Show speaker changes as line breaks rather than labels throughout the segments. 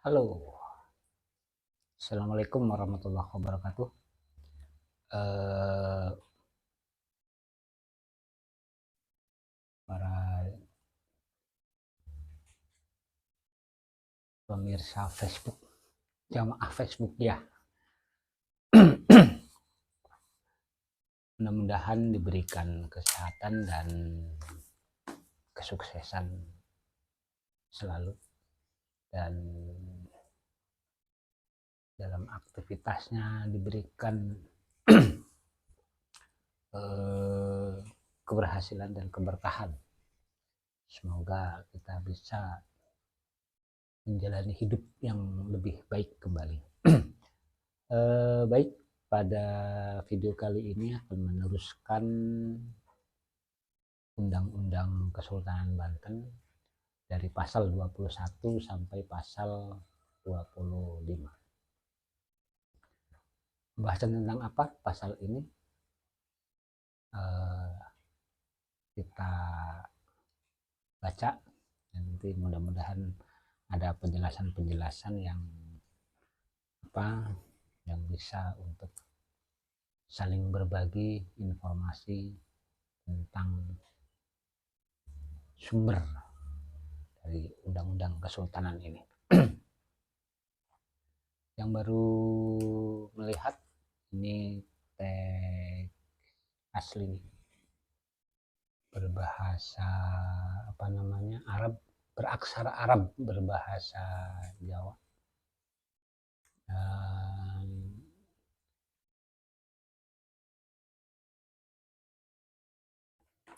Halo, Assalamualaikum warahmatullahi wabarakatuh. Eh, para pemirsa Facebook, jamaah Facebook ya, mudah-mudahan diberikan kesehatan dan kesuksesan selalu, dan dalam aktivitasnya diberikan keberhasilan dan keberkahan. Semoga kita bisa menjalani hidup yang lebih baik kembali. Baik, pada video kali ini akan meneruskan Undang-Undang Kesultanan Banten dari pasal 21 sampai pasal 25. Pembahasan tentang apa pasal ini? Kita baca, nanti mudah-mudahan ada penjelasan-penjelasan yang bisa untuk saling berbagi informasi tentang sumber dari Undang-Undang Kesultanan ini. Yang baru melihat, ini teks asli berbahasa Arab, beraksara Arab berbahasa Jawa, dan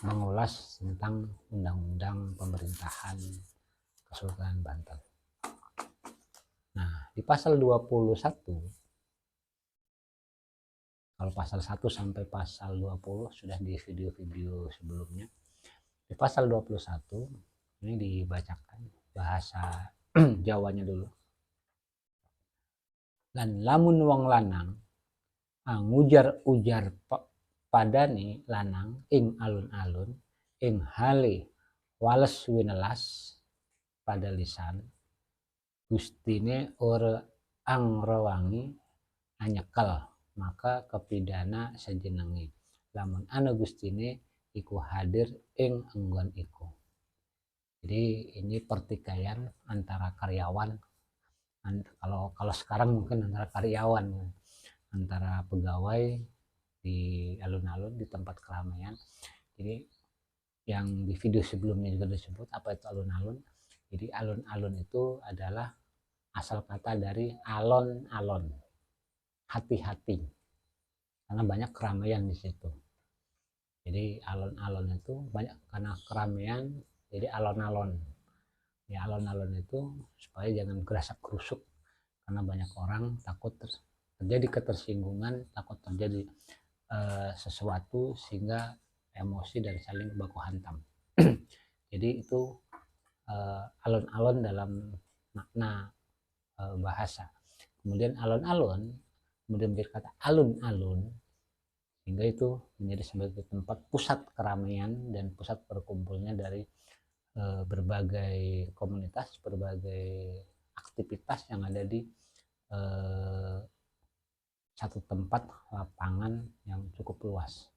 mengulas tentang Undang-Undang Pemerintahan Kesultanan Banten. Nah, di pasal 21, kalau pasal 1 sampai pasal 20 sudah di video-video sebelumnya. Di pasal 21 ini dibacakan bahasa Jawanya dulu. Dan lamun wong lanang ngujar-ujar padane lanang ing alun-alun ing hale wales winelas pada lisan gustine ora angrewangi anyekel, maka kepidana sejenenge lamun ana gustine iku hadir ing enggon iku. Jadi ini pertikaian antara karyawan, kalau sekarang mungkin antara karyawan, antara pegawai di alun-alun, di tempat keramaian. Jadi yang di video sebelumnya juga disebut apa itu alun-alun. Jadi alun-alun itu adalah asal kata dari alon-alon, hati-hati, karena banyak keramaian di situ. Jadi alon-alon itu banyak karena keramaian, jadi alon-alon. Ya, alon-alon itu supaya jangan gerasak gerusuk, karena banyak orang takut terjadi ketersinggungan, takut terjadi sesuatu sehingga emosi dan saling baku hantam. Jadi itu alon-alon dalam makna bahasa. Kemudian alon-alon kemudian menjadi kata alun-alun, sehingga itu menjadi sebagai tempat pusat keramaian dan pusat berkumpulnya dari berbagai komunitas, berbagai aktivitas yang ada di satu tempat lapangan yang cukup luas.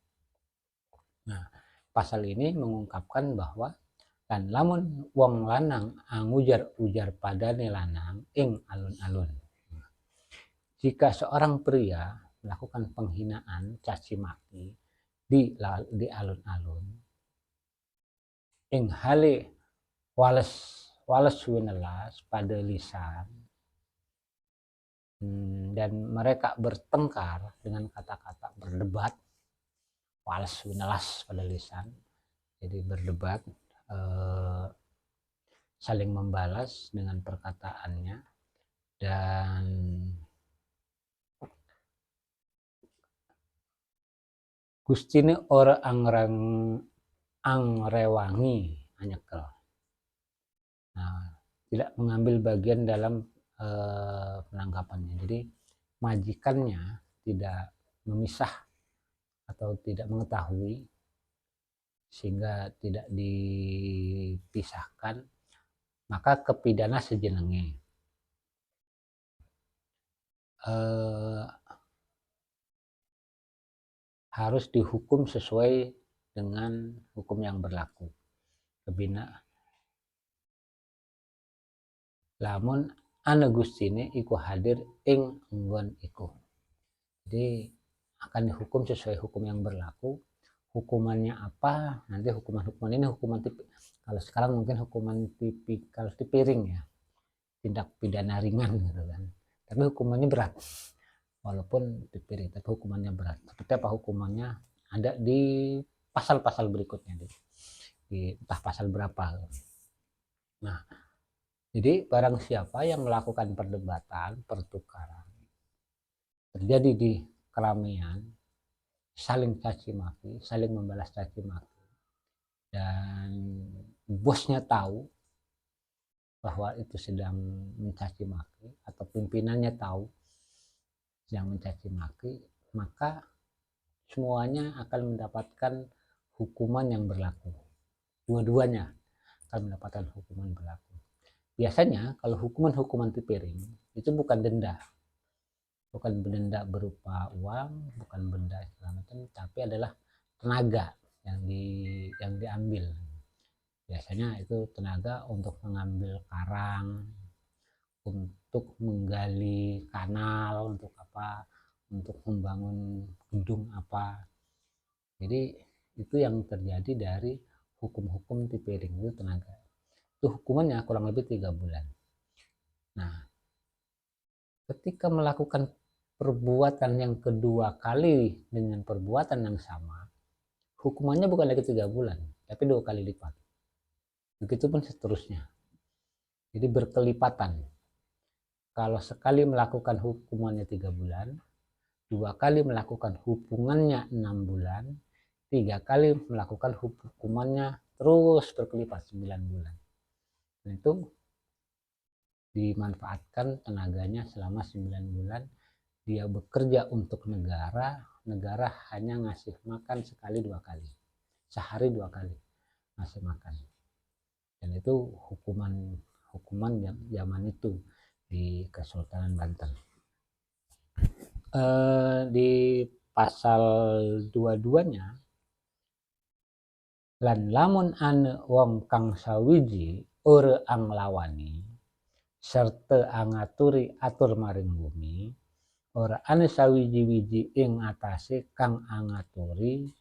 Nah, pasal ini mengungkapkan bahwa dan lamun wong lanang ngujar-ujar padane lanang ing alun-alun. Jika seorang pria melakukan penghinaan, caci maki di alun-alun ing hale wales winelas pada lisan, dan mereka bertengkar dengan kata-kata, berdebat, wales winelas pada lisan, jadi berdebat, saling membalas dengan perkataannya, dan gustine ora angrewangi anyekel. Nah, tidak mengambil bagian dalam penangkapannya. Jadi majikannya tidak memisah atau tidak mengetahui sehingga tidak dipisahkan, maka kepidana sejenenge. eh, harus dihukum sesuai dengan hukum yang berlaku. Kebina lamun anu gustine iku hadir ing enggon iku. Jadi akan dihukum sesuai hukum yang berlaku. Hukumannya apa? Nanti hukuman ini hukuman tipik. Kalau sekarang mungkin hukuman tipikal tipiring ya, tindak pidana ringan gitu kan. Tapi hukumannya berat. Walaupun tipiring, tapi hukumannya berat. Seperti apa hukumannya? Ada di pasal-pasal berikutnya, di entah pasal berapa. Nah, jadi barang siapa yang melakukan perdebatan, pertukaran, terjadi di keramaian, saling caci maki, saling membalas caci maki, dan bosnya tahu bahwa itu sedang mencaci maki atau pimpinannya tahu sedang mencaci maki, maka semuanya akan mendapatkan hukuman yang berlaku. Dua-duanya akan mendapatkan hukuman berlaku. Biasanya kalau hukuman-hukuman tipiring itu bukan denda, bukan denda berupa uang, bukan benda segala macam, tapi adalah tenaga yang diambil. Biasanya itu tenaga untuk mengambil karang, untuk menggali kanal, untuk apa, untuk membangun gedung apa. Jadi itu yang terjadi dari hukum-hukum tipiring itu tenaga. Itu hukumannya kurang lebih 3 bulan. Nah, ketika melakukan perbuatan yang kedua kali dengan perbuatan yang sama, hukumannya bukan lagi 3 bulan, tapi 2 kali lipat. Begitupun seterusnya. Jadi berkelipatan. Kalau sekali melakukan hukumannya 3 bulan, 2 kali melakukan hukumannya 6 bulan, 3 kali melakukan hukumannya terus berkelipat 9 bulan. Dan itu dimanfaatkan tenaganya selama 9 bulan. Dia bekerja untuk negara, negara hanya ngasih makan sekali 2 kali. Sehari 2 kali ngasih makan. Dan itu hukuman zaman itu di Kesultanan Banten. Di pasal 22-nya, lan lamun ane wong kang sawiji ore ang lawani serta angaturi atur maring bumi, ora ane sawiji-wiji ing atase kang angaturi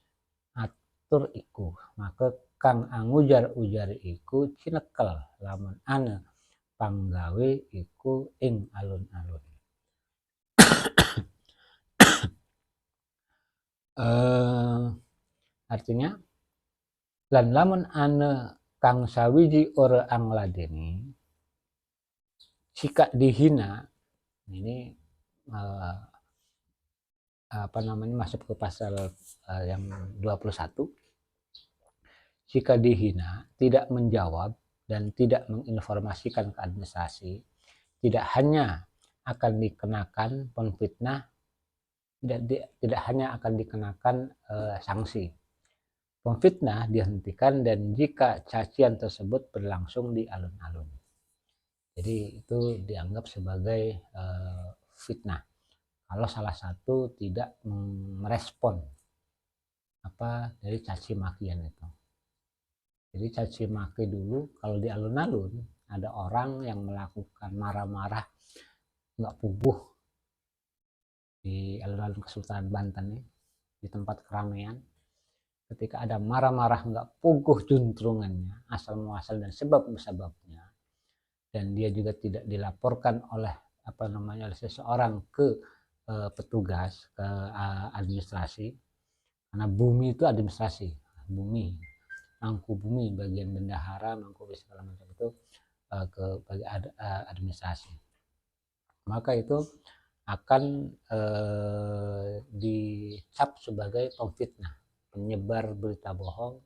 atur iku, maka kang angujar-ujar iku cinekel lamun ane panggawe iku ing alun-alun. Artinya lan lamun ane kang sawiji ora ang ladeni jika dihina, ini masuk ke pasal yang 21. Jika dihina, tidak menjawab dan tidak menginformasikan ke administrasi, tidak hanya akan dikenakan penfitnah, tidak hanya akan dikenakan sanksi. Pemfitnah dihentikan dan jika cacian tersebut berlangsung di alun-alun. Jadi itu dianggap sebagai fitnah. Kalau salah satu tidak merespon apa dari caci makian itu. Jadi caci maki dulu kalau di alun-alun ada orang yang melakukan marah-marah nggak puguh di alun-alun Kesultanan Banten nih, di tempat keramaian. Ketika ada marah-marah nggak puguh juntrungannya, asal muasal dan sebab-sebabnya, dan dia juga tidak dilaporkan oleh oleh seseorang ke petugas, ke administrasi, karena bumi itu administrasi, bumi, mangku bumi, bagian bendahara, mangku segala macam itu ke bagian administrasi. Maka itu akan dicap sebagai pemfitnah, penyebar berita bohong,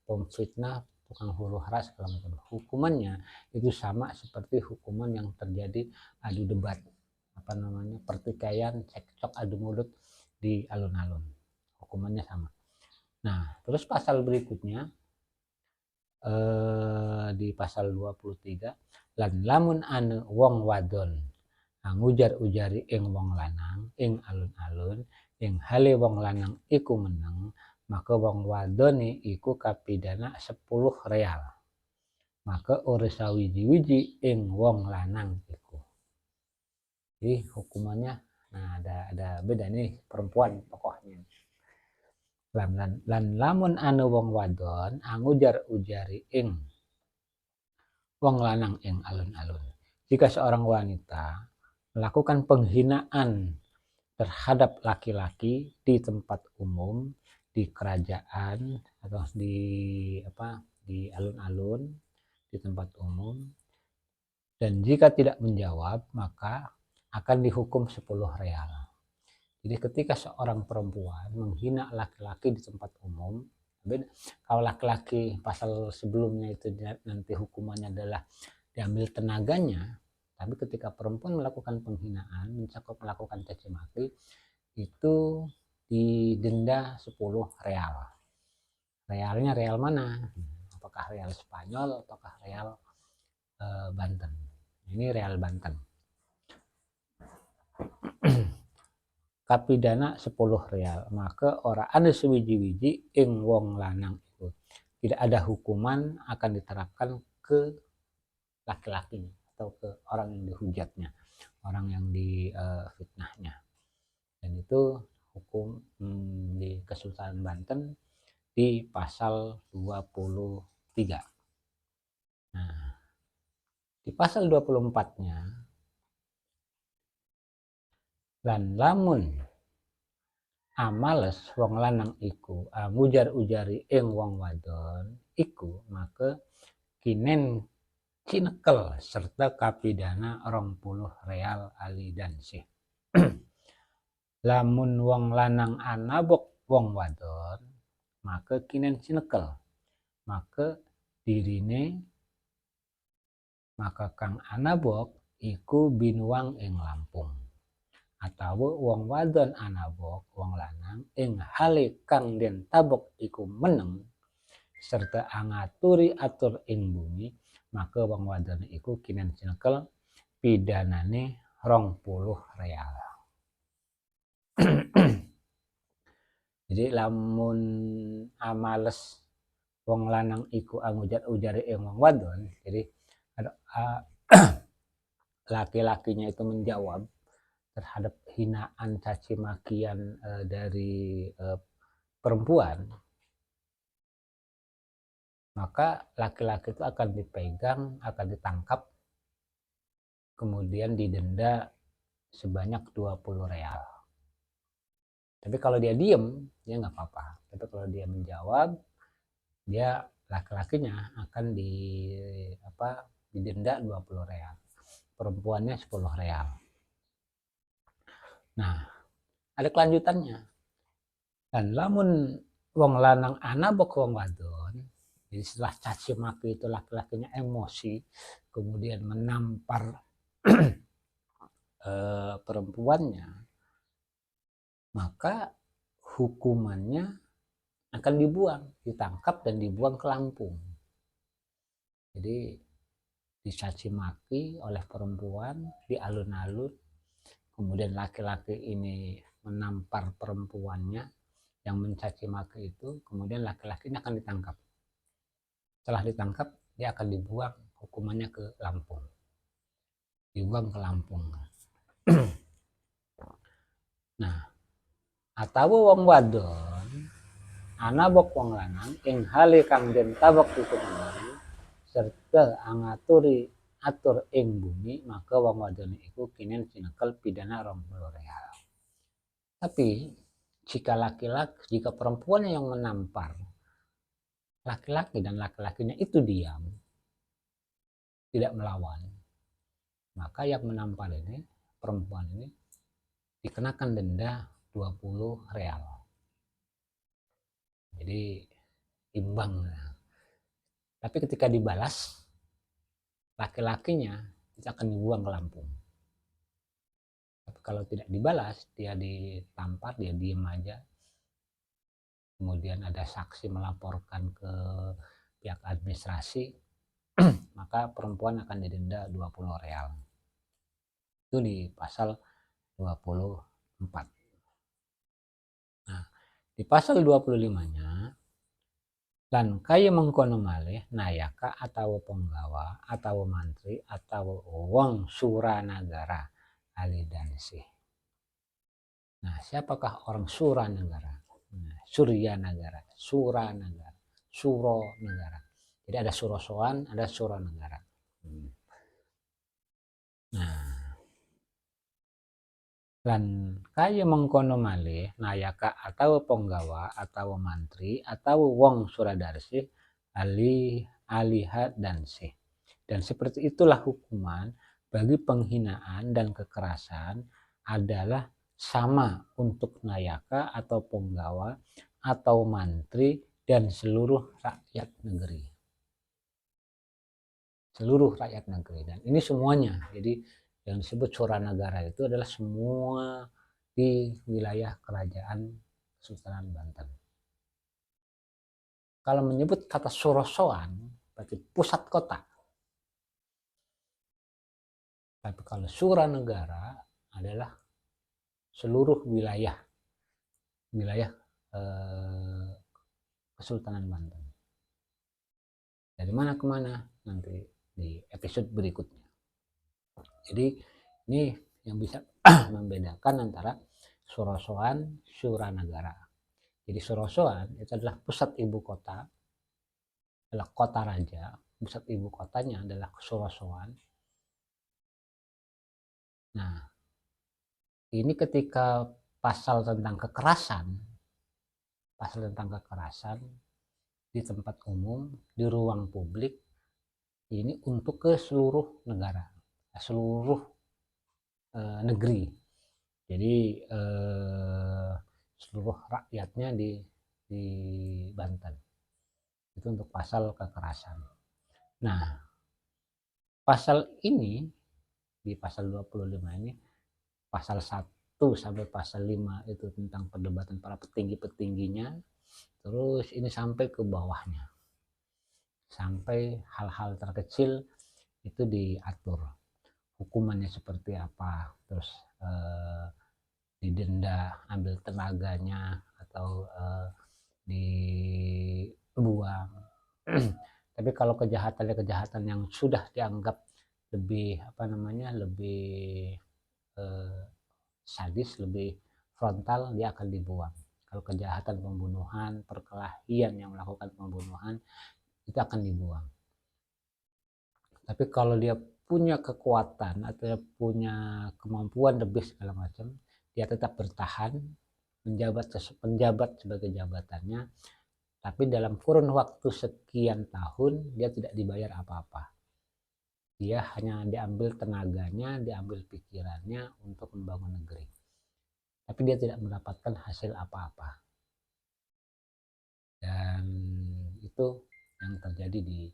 pemfitnah, tukang huru hara segala macam. Hukumannya itu sama seperti hukuman yang terjadi adu debat, pertikaian, cekcok, adu mulut di alun-alun. Hukumannya sama. Nah, terus pasal berikutnya di pasal 23, lan lamun ane wong wadon ngujar-ujari ing wong lanang ing alun-alun ing hale wong lanang iku meneng, maka wong wadone iku kapidana 10 real. Maka ora sawiji-wiji ing wong lanang iku. Jadi hukumannya, nah ada beda nih perempuan pokoknya. Lan lamun anu wong wadon ngujar-ujari ing wong lanang ing alun-alun. Jika seorang wanita melakukan penghinaan terhadap laki-laki di tempat umum, di kerajaan atau di alun-alun, di tempat umum, dan jika tidak menjawab maka akan dihukum 10 real. Jadi ketika seorang perempuan menghina laki-laki di tempat umum, kalau laki-laki pasal sebelumnya itu nanti hukumannya adalah diambil tenaganya, tapi ketika perempuan melakukan penghinaan, mencakup melakukan caci maki, itu didenda 10 real. Realnya real mana? Apakah real Spanyol ataukah real Banten? Ini real Banten. Kapidana 10 real, maka ora ada sewiji-wiji ing wong lanang itu. Tidak ada hukuman akan diterapkan ke laki-lakinya atau ke orang yang dihujatnya, orang yang difitnahnya. Dan itu hukum di Kesultanan Banten di pasal 23. Nah, di pasal 24-nya, lan lamun males wong lanang iku ngujar-ujari ing wong wadon iku, maka kinen cinekel serta kapidana 20 real alidansih. Lamun wong lanang anabok wong wadon, maka kinen cinekel, maka dirine maka kang anabok iku binuang ing Lampung. Atau wong wadon anabok wong lanang ing hale kang den tabok iku meneng serta angaturi atur ing bumi, maka wong wadon iku kinen cinekel pidanane 20 real. Jadi lamun males wong lanang iku ngujar-ujari ing wong wadon, jadi laki-lakinya itu menjawab terhadap hinaan caci makian dari perempuan, maka laki-laki itu akan dipegang, akan ditangkap, kemudian didenda sebanyak 20 real. Tapi kalau dia diem, dia nggak apa-apa. Tapi kalau dia menjawab, dia laki-lakinya akan didenda 20 real. Perempuannya 10 real. Nah, ada kelanjutannya. Dan lamun wong lanang anabok wong wadon, jadi setelah caci maki itu laki-lakinya emosi, kemudian menampar perempuannya, maka hukumannya akan dibuang, ditangkap dan dibuang ke Lampung. Jadi dicaci maki oleh perempuan di alun-alun, kemudian laki-laki ini menampar perempuannya yang mencaci maki itu, kemudian laki-lakinya akan ditangkap. Setelah ditangkap, dia akan dibuang, hukumannya ke Lampung. Dibuang ke Lampung. Nah, atau wong wadon anabok wong lanang ing hale kang den tabok iku meneng serta angaturi atur ing bumi, maka wong wadon iku kinen cinekel pidana 20 real. Tapi jika perempuan yang menampar laki-laki dan laki-lakinya itu diam, tidak melawan, maka yang menampar ini, perempuan ini, dikenakan denda 20 real. Jadi imbang. Tapi ketika dibalas, laki-lakinya itu akan dibuang ke Lampung. Tapi kalau tidak dibalas, dia ditampar, dia diem aja. Kemudian ada saksi melaporkan ke pihak administrasi, maka perempuan akan didenda 20 real. Itu di pasal 24. Nah, di pasal 25-nya, lan kaya mengkono malih nayaka atau penggawa atau mantri atau wong suranagara alidansih. Nah, siapakah orang suranagara? Nah, Surya Negara, Suranagara, Suro Negara. Jadi ada Surosoan, ada Suranagara. Nah, lan kaya mengkono malih nayaka atau penggawa atau mantri atau wong suradarsih aliha dansih. Dan seperti itulah hukuman bagi penghinaan dan kekerasan adalah sama untuk nayaka atau penggawa atau mantri dan seluruh rakyat negeri. Seluruh rakyat negeri. Dan ini semuanya. Jadi yang disebut Suranagara itu adalah semua di wilayah kerajaan Kesultanan Banten. Kalau menyebut kata Surosoan berarti pusat kota. Tapi kalau Suranagara adalah seluruh wilayah Kesultanan Banten. Dari mana ke mana nanti di episode berikutnya. Jadi ini yang bisa membedakan antara Surosoan, Suranagara. Jadi Surosoan itu adalah pusat ibu kota, adalah kota raja, pusat ibu kotanya adalah Surosoan. Nah, ini ketika pasal tentang kekerasan di tempat umum, di ruang publik, ini untuk ke seluruh negara, seluruh negeri. Jadi seluruh rakyatnya di Banten. Itu untuk pasal kekerasan. Nah, pasal ini di pasal 25 ini, pasal 1 sampai pasal 5 itu tentang perdebatan para petinggi-petingginya. Terus ini sampai ke bawahnya. Sampai hal-hal terkecil itu diatur. Hukumannya seperti apa, terus didenda, ambil tenaganya, atau dibuang. Tapi kalau kejahatan yang sudah dianggap lebih lebih sadis, lebih frontal, dia akan dibuang. Kalau kejahatan pembunuhan, perkelahian yang melakukan pembunuhan, itu akan dibuang. Tapi kalau dia punya kekuatan atau punya kemampuan lebih segala macam, dia tetap bertahan menjabat sebagai jabatannya, tapi dalam kurun waktu sekian tahun dia tidak dibayar apa-apa. Dia hanya diambil tenaganya, diambil pikirannya untuk membangun negeri. Tapi dia tidak mendapatkan hasil apa-apa. Dan itu yang terjadi di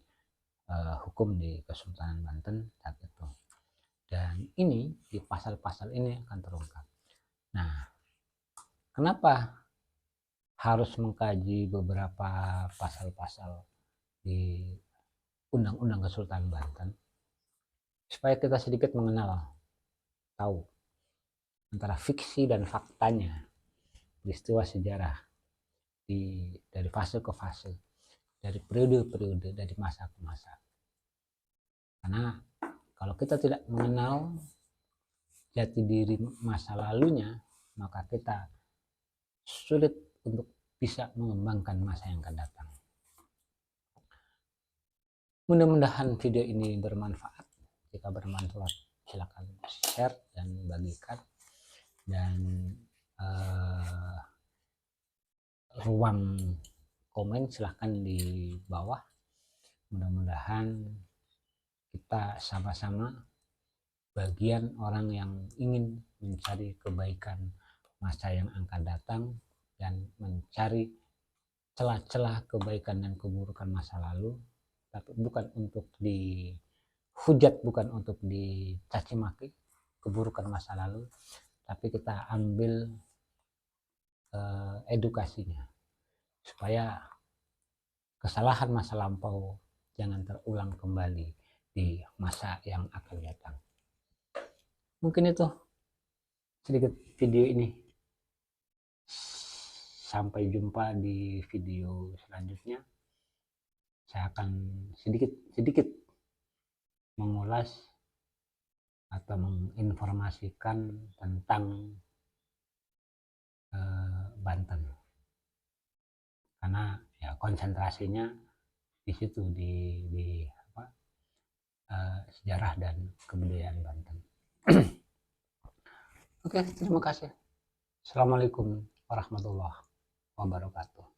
hukum di Kesultanan Banten saat itu. Dan ini di pasal-pasal ini akan terungkap. Nah, kenapa harus mengkaji beberapa pasal-pasal di Undang-Undang Kesultanan Banten? Supaya kita sedikit mengenal, tahu antara fiksi dan faktanya peristiwa sejarah dari fase ke fase, dari periode-periode, dari masa ke masa. Karena kalau kita tidak mengenal jati diri masa lalunya, maka kita sulit untuk bisa mengembangkan masa yang akan datang. Mudah-mudahan video ini bermanfaat. Jika bermanfaat, silakan share dan bagikan. Dan ruang komen silahkan di bawah. Mudah-mudahan kita sama-sama bagian orang yang ingin mencari kebaikan masa yang akan datang dan mencari celah-celah kebaikan dan keburukan masa lalu, tapi bukan untuk dihujat, bukan untuk dicaci maki keburukan masa lalu, tapi kita ambil edukasinya supaya kesalahan masa lampau jangan terulang kembali di masa yang akan datang. Mungkin itu sedikit video ini. Sampai jumpa di video selanjutnya. Saya akan sedikit mengulas atau menginformasikan tentang Banten, karena ya konsentrasinya di situ di sejarah dan kebudayaan Banten. Oke, terima kasih. Assalamualaikum warahmatullahi wabarakatuh.